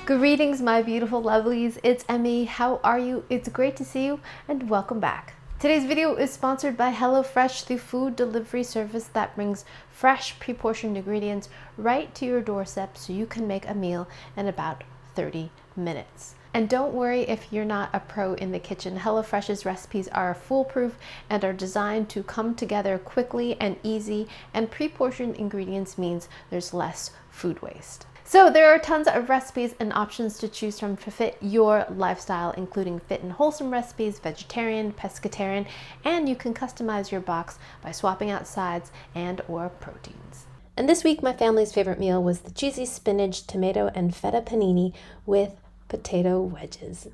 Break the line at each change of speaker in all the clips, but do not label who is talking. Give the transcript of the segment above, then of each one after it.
Greetings, my beautiful lovelies. It's Emmy. How are you? It's great to see you and welcome back. Today's video is sponsored by HelloFresh, the food delivery service that brings fresh, pre-portioned ingredients right to your doorstep so you can make a meal in about 30 minutes. And don't worry if you're not a pro in the kitchen. HelloFresh's recipes are foolproof and are designed to come together quickly and easy, and pre-portioned ingredients means there's less food waste. So there are tons of recipes and options to choose from to fit your lifestyle, including fit and wholesome recipes, vegetarian, pescatarian, and you can customize your box by swapping out sides and or proteins. And this week, my family's favorite meal was the cheesy spinach, tomato, and feta panini with potato wedges.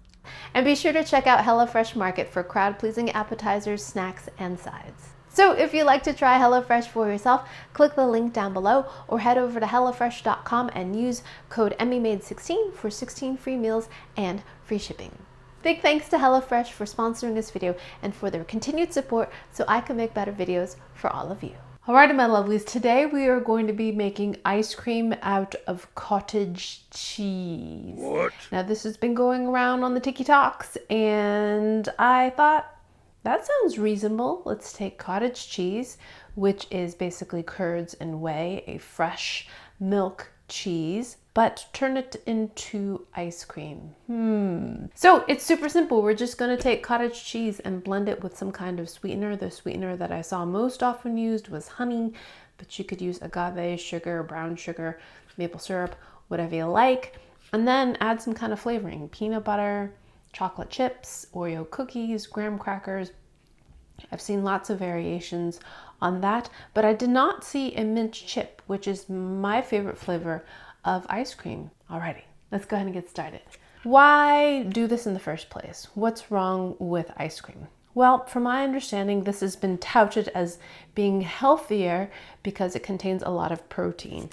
And be sure to check out HelloFresh Market for crowd-pleasing appetizers, snacks, and sides. So if you'd like to try HelloFresh for yourself, click the link down below or head over to HelloFresh.com and use code emmymade16 for 16 free meals and free shipping. Big thanks to HelloFresh for sponsoring this video and for their continued support so I can make better videos for all of you. Alrighty, my lovelies, today we are going to be making ice cream out of cottage cheese.
What?
Now this has been going around on the TikToks and I thought, that sounds reasonable. Let's take cottage cheese, which is basically curds and whey, a fresh milk cheese, but turn it into ice cream. So it's super simple. We're just going to take cottage cheese and blend it with some kind of sweetener. The sweetener that I saw most often used was honey, but you could use agave sugar, brown sugar, maple syrup, whatever you like, and then add some kind of flavoring, peanut butter, chocolate chips, Oreo cookies, graham crackers. I've seen lots of variations on that, but I did not see a mint chip, which is my favorite flavor of ice cream. Alrighty, let's go ahead and get started. Why do this in the first place? What's wrong with ice cream? Well, from my understanding, this has been touted as being healthier because it contains a lot of protein.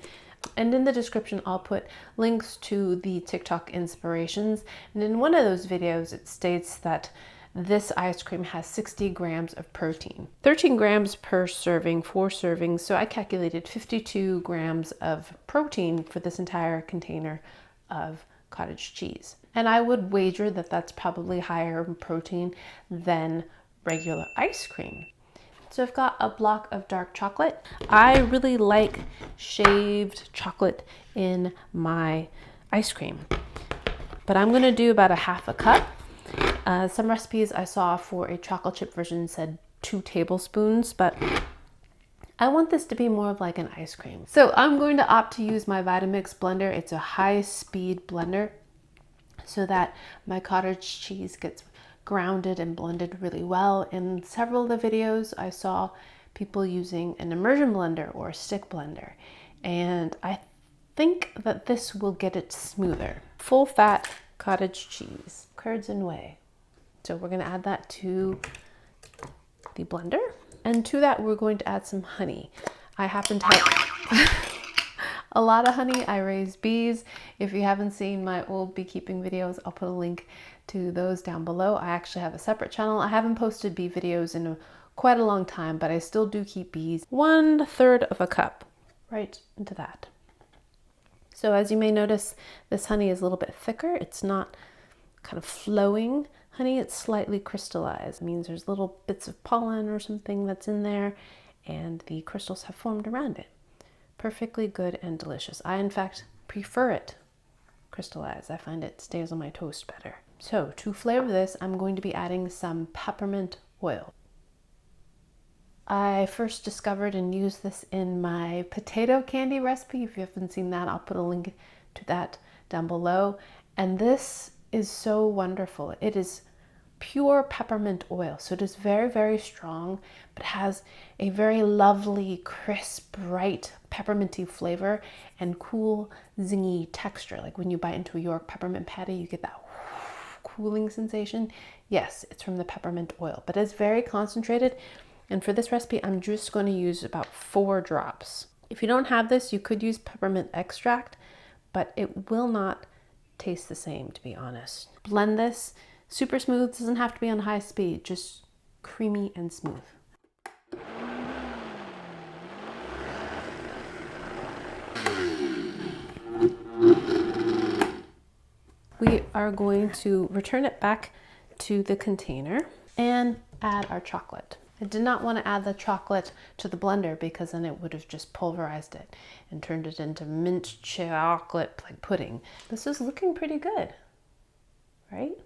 And in the description, I'll put links to the TikTok inspirations. And in one of those videos, it states that this ice cream has 60 grams of protein, 13 grams per serving, 4 servings. So I calculated 52 grams of protein for this entire container of cottage cheese. And I would wager that that's probably higher in protein than regular ice cream. So I've got a block of dark chocolate. I really like shaved chocolate in my ice cream, but I'm gonna do about a half a cup. Some recipes I saw for a chocolate chip version said 2 tablespoons, but I want this to be more of like an ice cream. So I'm going to opt to use my Vitamix blender. It's a high-speed blender so that my cottage cheese gets grounded and blended really well. In several of the videos, I saw people using an immersion blender or a stick blender, and I think that this will get it smoother. Full fat cottage cheese, curds and whey. So we're going to add that to the blender, and to that we're going to add some honey. I happen to have a lot of honey. I raise bees. If you haven't seen my old beekeeping videos, I'll put a link to those down below. I actually have a separate channel. I haven't posted bee videos in quite a long time, but I still do keep bees. 1/3 of a cup right into that. So as you may notice, this honey is a little bit thicker. It's not kind of flowing honey, it's slightly crystallized. It means there's little bits of pollen or something that's in there, and the crystals have formed around it. Perfectly good and delicious. I, in fact, prefer it crystallized. I find it stays on my toast better. So to flavor this, I'm going to be adding some peppermint oil. I first discovered and used this in my potato candy recipe. If you haven't seen that, I'll put a link to that down below. And this is so wonderful. It is pure peppermint oil, so it is very, very strong, but has a very lovely, crisp, bright, pepperminty flavor and cool, zingy texture. Like when you bite into a York peppermint patty, you get that cooling sensation. Yes, it's from the peppermint oil, but it's very concentrated. And for this recipe, I'm just going to use about 4 drops. If you don't have this, you could use peppermint extract, but it will not taste the same, to be honest. Blend this Super smooth, doesn't have to be on high speed, just creamy and smooth. We are going to return it back to the container and add our chocolate. I did not want to add the chocolate to the blender because then it would have just pulverized it and turned it into mint chocolate like pudding. This is looking pretty good, right?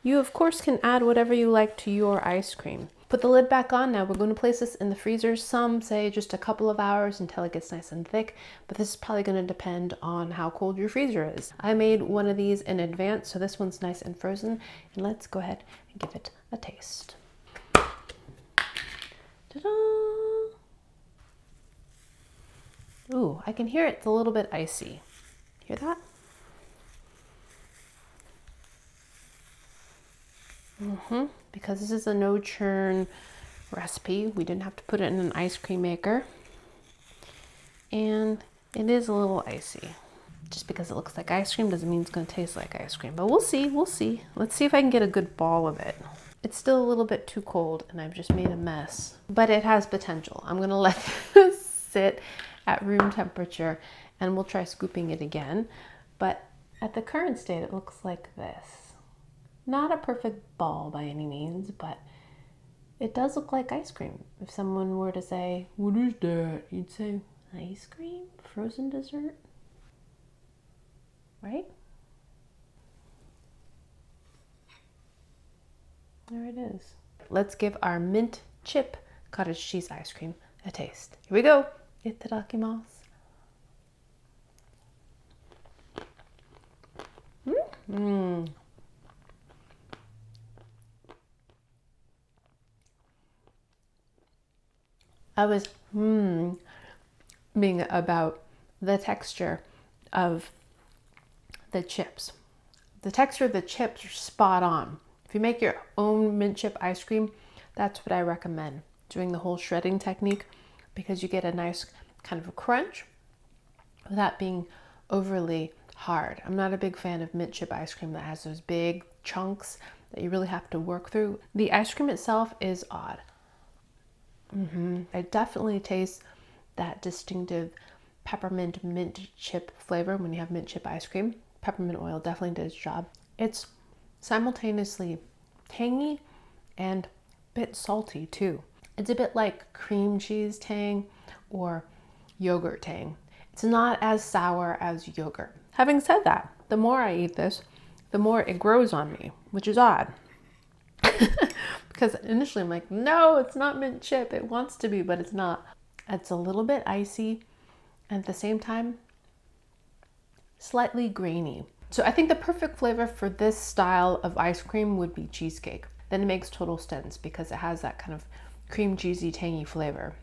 You of course can add whatever you like to your ice cream. Put the lid back on now. We're going to place this in the freezer. Some say just a couple of hours until it gets nice and thick, but this is probably going to depend on how cold your freezer is. I made one of these in advance, so this one's nice and frozen. And let's go ahead and give it a taste. Ta-da! Ooh, I can hear it's a little bit icy. Hear that? Because this is a no churn recipe, we didn't have to put it in an ice cream maker. And it is a little icy. Just because it looks like ice cream doesn't mean it's going to taste like ice cream. But we'll see, we'll see. Let's see if I can get a good ball of it. It's still a little bit too cold and I've just made a mess. But it has potential. I'm going to let this sit at room temperature and we'll try scooping it again. But at the current state, it looks like this. Not a perfect ball by any means, but it does look like ice cream. If someone were to say, "What is that?" you'd say, "Ice cream? Frozen dessert?" Right? There it is. Let's give our mint chip cottage cheese ice cream a taste. Here we go. Itadakimasu. Mmm. I was being about the texture of the chips. The texture of the chips are spot on. If you make your own mint chip ice cream, that's what I recommend. Doing the whole shredding technique because you get a nice kind of a crunch without being overly hard. I'm not a big fan of mint chip ice cream that has those big chunks that you really have to work through. The ice cream itself is odd. I definitely taste that distinctive peppermint mint chip flavor when you have mint chip ice cream. Peppermint oil definitely did its job. It's simultaneously tangy and a bit salty too. It's a bit like cream cheese tang or yogurt tang. It's not as sour as yogurt. Having said that, the more I eat this, the more it grows on me, which is odd. Because initially I'm like, no, it's not mint chip. It wants to be, but it's not. It's a little bit icy and at the same time, slightly grainy. So I think the perfect flavor for this style of ice cream would be cheesecake. Then it makes total sense because it has that kind of cream cheesy tangy flavor.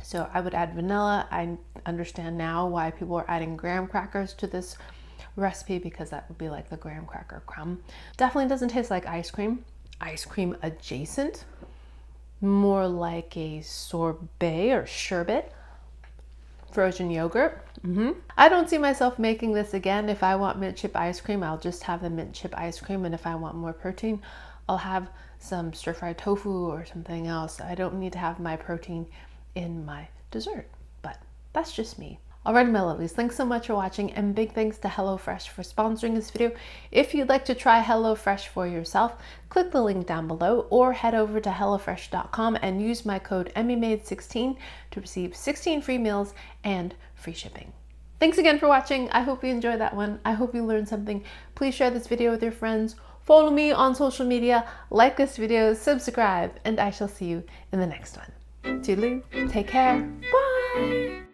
So I would add vanilla. I understand now why people are adding graham crackers to this recipe because that would be like the graham cracker crumb. Definitely doesn't taste like ice cream. Ice cream adjacent, more like a sorbet or sherbet. Frozen yogurt. I don't see myself making this again. If I want mint chip ice cream, I'll just have the mint chip ice cream, and if I want more protein, I'll have some stir-fried tofu or something else. I don't need to have my protein in my dessert, but that's just me. Alright, my lovelies, thanks so much for watching, and big thanks to HelloFresh for sponsoring this video. If you'd like to try HelloFresh for yourself, click the link down below or head over to HelloFresh.com and use my code emmymade16 to receive 16 free meals and free shipping. Thanks again for watching. I hope you enjoyed that one. I hope you learned something. Please share this video with your friends. Follow me on social media, like this video, subscribe, and I shall see you in the next one. Toodaloo, take care, bye!